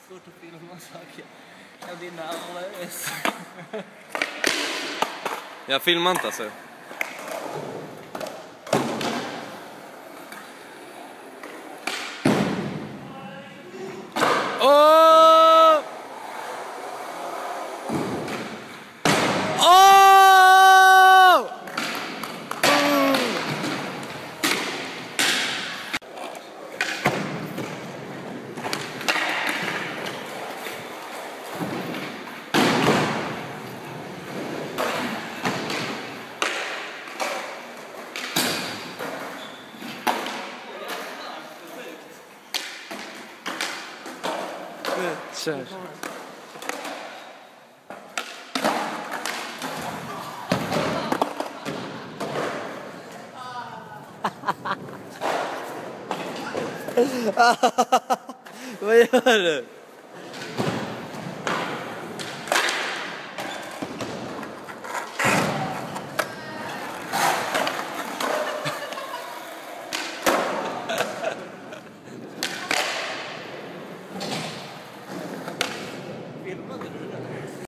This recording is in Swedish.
Svårt att filma saker. Jag blir nervös. Jag filmar inte alltså. Åh! Åh! Kör. Vad gör du?